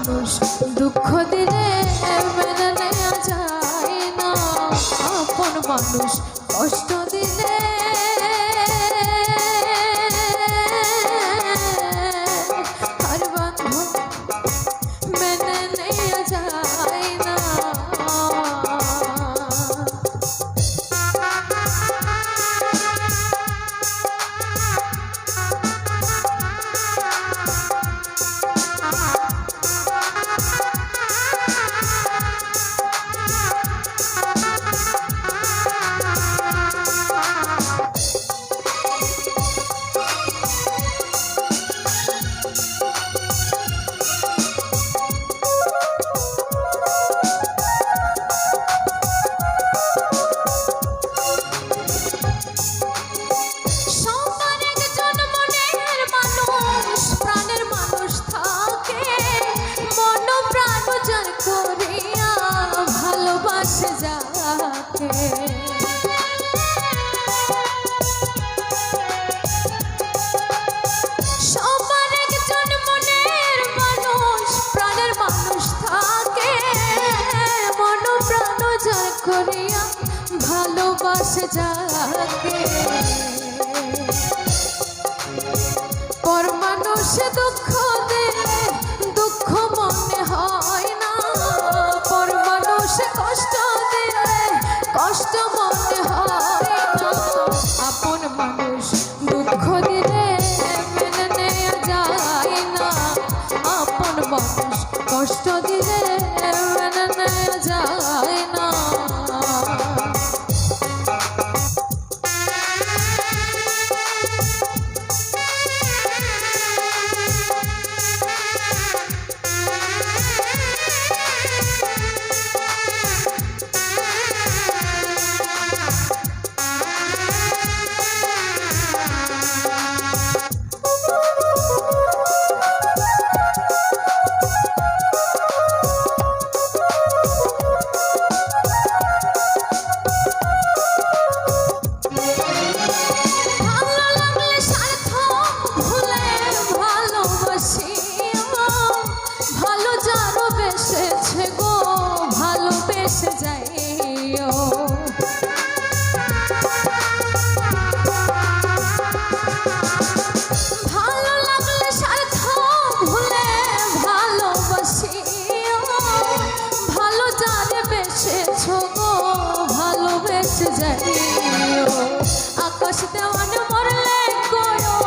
মানুষ দুঃখ দিলে মেনে নেওয়া যায় না, আপন মানুষ কষ্ট দিলে আর বান্ধব মেনে নেওয়া যায় না। সবার একজন মনের মানুষ, প্রাণের মানুষ থাকে, মন প্রাণ জয় করিয়া ভালোবাসে যাকে। পর মানুষ দুঃখ দিলে দুঃখ মনে হয় না, পর মানুষ কষ্ট দিলে কষ্ট মনে হয় না, আপন মানুষ দুঃখ দিলে মেনে নেওয়া যায় না, আপন মানুষ কষ্ট দিলে মেনে নেওয়া যায় না। আকাশ দেওয়ান মরলে গয়ো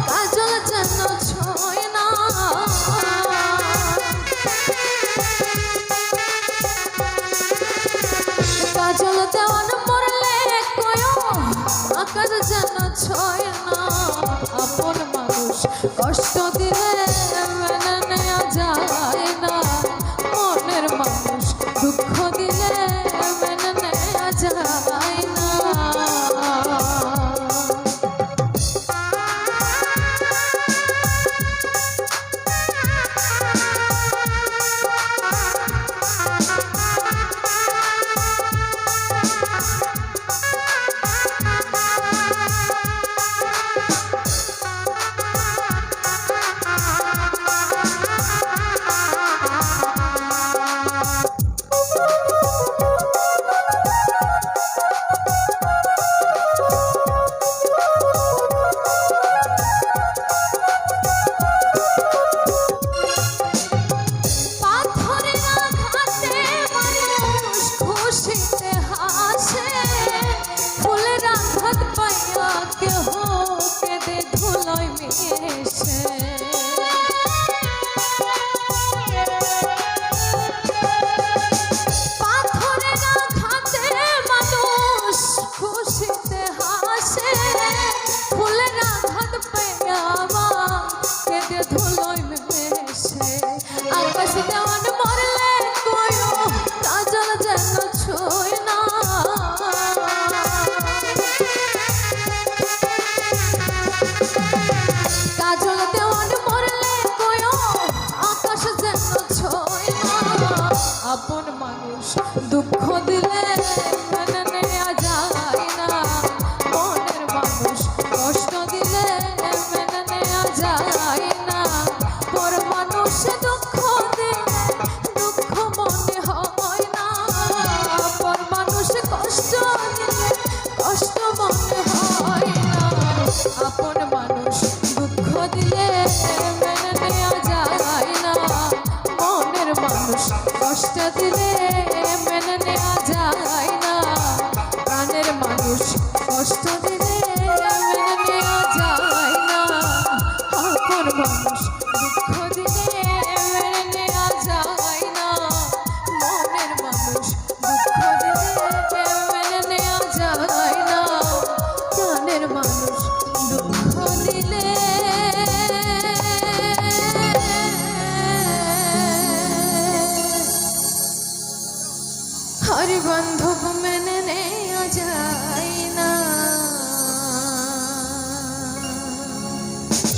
কাজল যেন ছয় না, কাজল দেওয়ান মরলে গয়ো আকাশ যেন ছয় না, আপন মানুষ কষ্ট দিলে মেনে নেওয়া যায় না, মনের মানুষ দুঃখ দিলে মেনে নেওয়া যায় না।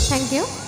Thank you